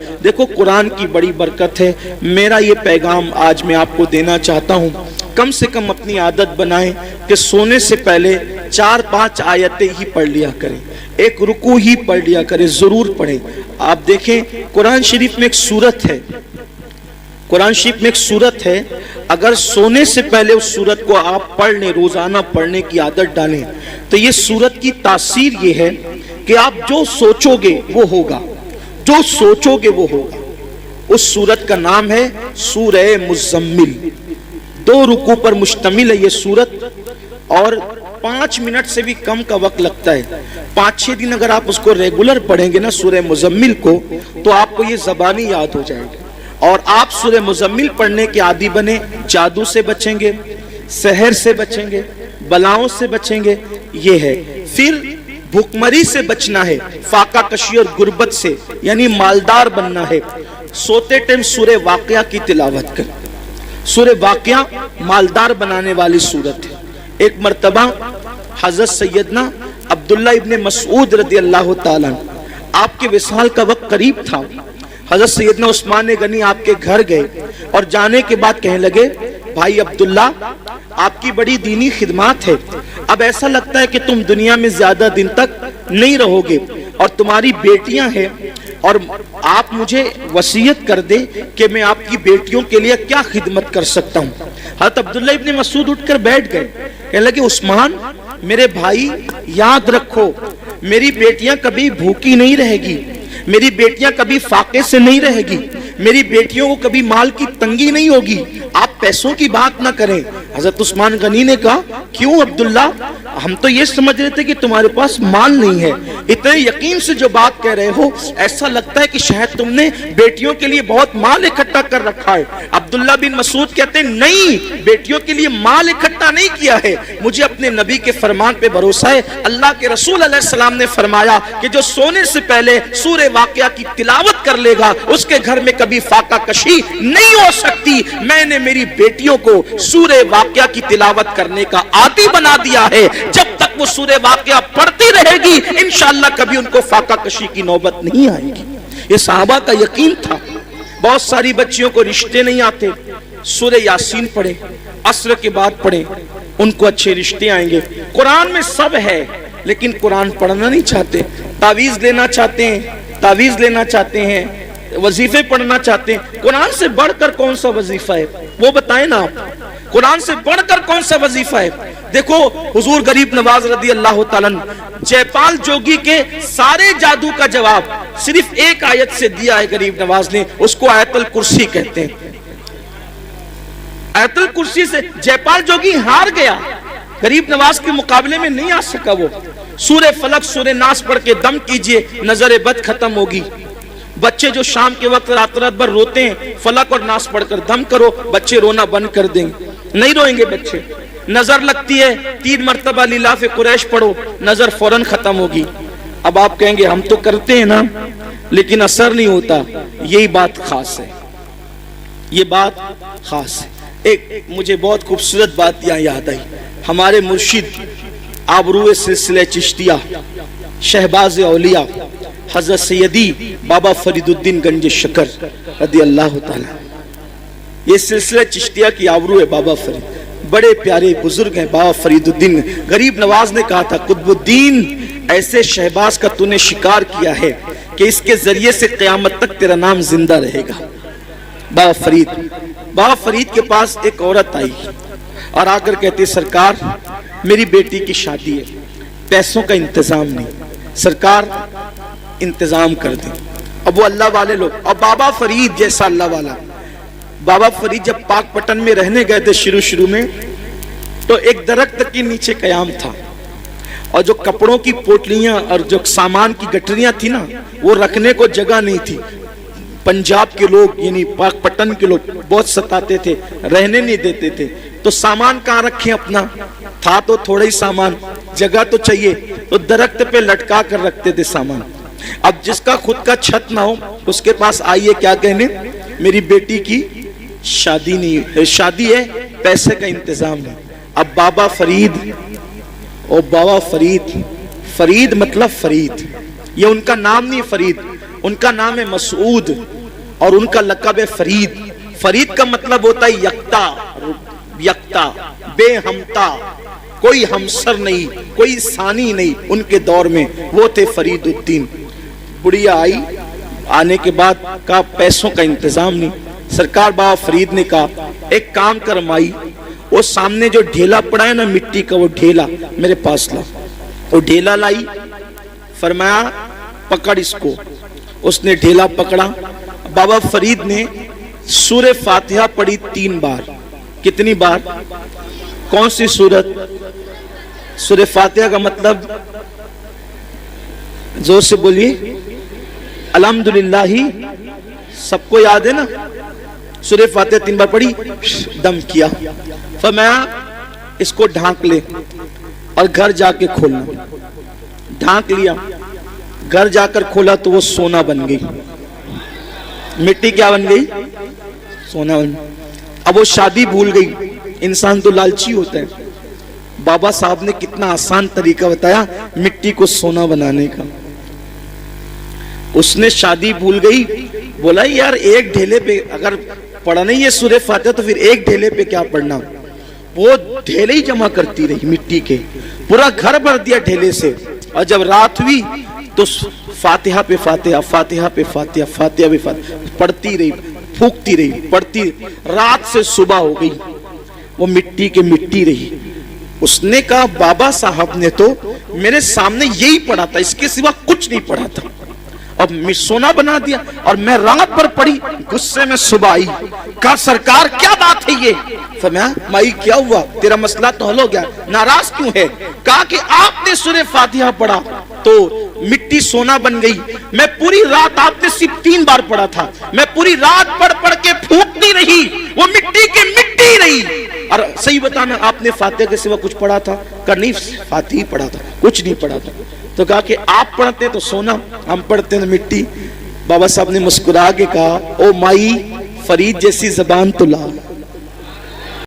دیکھو قرآن کی بڑی برکت ہے. میرا یہ پیغام آج میں آپ کو دینا چاہتا ہوں, کم سے کم اپنی عادت بنائیں کہ سونے سے پہلے 4-5 آیتیں ہی پڑھ لیا کریں, ایک رکوع ہی پڑھ لیا کریں, ضرور پڑھیں. آپ دیکھیں قرآن شریف میں ایک سورت ہے, قرآن شریف میں ایک سورت ہے, اگر سونے سے پہلے اس سورت کو آپ پڑھ لیں, روزانہ پڑھنے کی عادت ڈالیں, تو یہ سورت کی تاثیر یہ ہے کہ آپ جو سوچو گے وہ ہوگا, جو سوچو گے وہ ہوگا. اس سورت کا نام ہے سورہ مزمل. 2 رکوع پر مشتمل ہے یہ سورت, اور 5 منٹ سے بھی کم کا وقت لگتا ہے. 5-6 دن اگر آپ اس کو ریگولر پڑھیں گے نا سورہ مزمل کو, تو آپ کو یہ زبانی یاد ہو جائے گی, اور آپ سورہ مزمل پڑھنے کے عادی بنے. جادو سے بچیں گے, سحر سے بچیں گے, بلاؤں سے بچیں گے, یہ ہے. پھر بھوکمری سے بچنا ہے, فاقہ کشی اور غربت سے, یعنی مالدار بننا ہے. سوتے ٹائم سورہ واقعہ کی تلاوت کر. سورہ واقعہ مالدار بنانے والی سورت ہے. ایک مرتبہ حضرت سیدنا عبداللہ ابن مسعود رضی اللہ تعالیٰ, آپ کے وصال کا وقت قریب تھا. حضرت سیدنا عثمان غنی آپ کے گھر گئے, اور جانے کے بعد کہنے لگے, بھائی عبداللہ آپ کی بڑی دینی خدمات ہے, اب ایسا لگتا ہے کہ تم دنیا میں زیادہ دن تک نہیں رہو گے, اور تمہاری بیٹیاں ہیں, اور آپ مجھے وصیت کر دیں کہ میں آپ کی بیٹیوں کے لیے کیا خدمت کر سکتا ہوں. حضرت عبداللہ ابن مسعود اٹھ کر بیٹھ گئے, کہنے لگے, عثمان میرے بھائی یاد رکھو, میری بیٹیاں کبھی بھوکی نہیں رہے گی, میری بیٹیاں کبھی فاقے سے نہیں رہے گی, میری بیٹیوں کو کبھی مال کی تنگی نہیں ہوگی, آپ پیسوں کی بات نہ کریں. حضرت عثمان غنی نے کہا, کیوں عبداللہ, ہم تو یہ سمجھ رہے تھے کہ تمہارے پاس مال نہیں ہے, اتنے یقین سے جو بات کہہ رہے ہو ایسا لگتا ہے کہ شاید تم نے بیٹیوں کے لیے بہت مال اکٹھا کر رکھا ہے. عبداللہ بن مسعود کہتے ہیں, نہیں, بیٹیوں کے لیے مال اکٹھا نہیں کیا ہے, مجھے اپنے نبی کے فرمان پہ بھروسہ ہے. اللہ کے رسول علیہ السلام نے فرمایا کہ جو سونے سے پہلے سورہ واقعہ کی تلاوت کر لے گا اس کے گھر میں کبھی فاقہ کشی نہیں ہو سکتی. میں نے میری بیٹیوں کو سورہ واقعہ کی تلاوت کرنے کا عادی بنا دیا ہے, جب تک وہ سورہ واقعہ پڑھتی رہے گی انشاءاللہ کبھی ان کو فاقہ کشی کی نوبت نہیں آئے گی. یہ صحابہ کا یقین تھا. بہت ساری بچیوں کو رشتے نہیں آتے, سورہ یاسین پڑھیں, عصر کے بعد پڑھیں, ان کو اچھے رشتے آئیں گے. قرآن میں سب ہے لیکن قرآن پڑھنا نہیں چاہتے, تعویذ لینا چاہتے ہیں, تعویذ لینا چاہتے ہیں, وظیفے پڑھنا چاہتے ہیں. قرآن سے بڑھ کر کون سا وظیفہ ہے وہ بتائیں نا آپ, قرآن سے بڑھ کر کون سا وظیفہ ہے. دیکھو حضور غریب نواز رضی اللہ تعالیٰ جے پال جوگی کے سارے جادو کا جواب صرف ایک آیت سے دیا ہے غریب نواز نے, اس کو آیت الکرسی کہتے ہیں. آیت الکرسی سے جے پال جوگی ہار گیا, غریب نواز کے مقابلے میں نہیں آ سکا. وہ سورہ فلق سورہ ناس پڑھ کے دم کیجئے, نظر بد ختم ہوگی. بچے جو شام کے وقت رات رات بھر روتے ہیں, فلق اور ناس پڑھ کر دم کرو, بچے رونا بند کر دیں گے, نہیں روئیں گے بچے. نظر لگتی ہے 3 مرتبہ لیلاف قریش پڑھو, نظر فوراً ختم ہوگی. اب آپ کہیں گے ہم تو کرتے ہیں نا لیکن اثر نہیں ہوتا. یہی بات خاص ہے, یہ بات خاص ہے. ایک مجھے بہت خوبصورت بات یہاں یاد آئی. ہمارے مرشد آبرو سلسلہ چشتیہ شہباز اولیاء حضرت سیدی بابا فرید الدین گنج شکر رضی اللہ تعالیٰ, یہ سلسلہ چشتیہ کی آبرو ہے. بابا فرید بڑے پیارے بزرگ ہیں. بابا فرید الدین, غریب نواز نے کہا تھا, قطب الدین ایسے شہباز کا تو نے شکار کیا ہے کہ اس کے ذریعے سے قیامت تک تیرا نام زندہ رہے گا. بابا فرید کے پاس ایک عورت آئی اور آ کر کہتے, سرکار میری بیٹی کی شادی ہے, پیسوں کا انتظام نہیں, سرکار انتظام کر دیں. اب وہ اللہ والے لوگ, اور بابا فرید جیسا اللہ والا. بابا فرید جب پاک پٹن میں رہنے گئے تھے شروع میں, تو ایک درخت کے نیچے قیام تھا, اور جو کپڑوں کی پوٹلیاں اور جو سامان کی گٹریاں تھی نا, وہ رکھنے کو جگہ نہیں تھی. پنجاب کے لوگ یعنی پاک پٹن کے لوگ بہت ستاتے تھے, رہنے نہیں دیتے تھے. تو سامان کہاں رکھیں اپنا, تھا تو تھوڑا ہی سامان, جگہ تو چاہیے, تو درخت پہ لٹکا کر رکھتے تھے سامان. اب جس کا خود کا چھت نہ ہو اس کے پاس آئیے کیا کہنے, میری بیٹی کی شادی نہیں, شادی ہے, پیسے کا انتظام نہیں. اب بابا فرید, اور بابا فرید, فرید مطلب فرید, یہ ان کا نام نہیں فرید, ان کا نام ہے مسعود اور ان کا لقب ہے فرید. فرید کا مطلب ہوتا ہے یکتا, یکتا, بے ہمتا, کوئی ہمسر نہیں, کوئی ثانی نہیں. ان کے دور میں وہ تھے فرید الدین. بڑھیا آئی, آنے کے بعد کہا پیسوں کا انتظام نہیں. سرکار بابا فرید نے کہا ایک کام کر مائی, وہ سامنے جو ڈھیلا پڑا ہے نا مٹی کا, وہ ڈھیلا میرے پاس لا. وہ ڈھیلا لائی, فرمایا پکڑ اس کو. اس نے ڈھیلا پکڑا. بابا فرید نے سورہ فاتحہ پڑھی 3 بار. کتنی بار؟ کون سی سورت؟ سورہ فاتحہ کا مطلب زور سے بولیے, الحمدللہ ہی سب کو یاد ہے نا. سورہ فاتحہ 3 بار پڑھی, دم کیا, فرمایا اس کو ڈھانک لے اور گھر جا کے کھولنا. ڈھانک لیا, گھر جا کر کھولا تو وہ سونا بن گئی. مٹی کیا بن گئی؟ سونا بن گئی. اب وہ شادی بھول گئی. انسان تو لالچی ہوتا ہے. بابا صاحب نے کتنا آسان طریقہ بتایا مٹی کو سونا بنانے کا. اس نے شادی بھول گئی, بولا یار ایک ڈھیلے پہ اگر پڑھنا ہی ہے سورہ فاتحہ تو پھر ایک ڈھیلے پہ کیا پڑھنا. وہ ڈھیلے ہی جمع کرتی رہی مٹی کے, پورا گھر بھر دیا ڈھیلے سے. اور جب رات ہوئی تو فاتحہ پہ فاتحہ, فاتحہ پہ فاتحہ, فاتحہ پہ فاتحہ پڑھتی رہی, پھونکتی رہی, پڑھتی. رات سے صبح ہو گئی, وہ مٹی کے مٹی رہی. اس نے کہا بابا صاحب نے تو میرے سامنے یہی پڑھا تھا, اس کے سوا کچھ نہیں پڑھا تھا, اب سونا بنا دیا. اور میں رات پر پڑھی, غصے میں صبح آئی, کہا سرکار کیا بات ہے یہ؟ فرمایا مائی کیا ہوا, تیرا مسئلہ تو حل ہو گیا, ناراض کیوں ہے؟ کہا کہ آپ نے سورہ فاتحہ پڑھا تو مٹی سونا بن گئی. میں پوری رات, آپ نے صرف 3 بار پڑھا تھا, میں پوری رات پڑھ پڑھ کے پھونکتی رہی, وہ مٹی کی مٹی رہی. اور صحیح بتانا آپ نے فاتحہ کے سوا کچھ پڑھا تھا؟ کہا نہیں فاتحہ پڑھا تھا, کچھ نہیں پڑھا تھا. تو کہا کہ آپ پڑھتے ہیں تو سونا, ہم پڑھتے ہیں تو مٹی. بابا صاحب نے مسکرا کے کہا او مائی فرید جیسی زبان تو لا.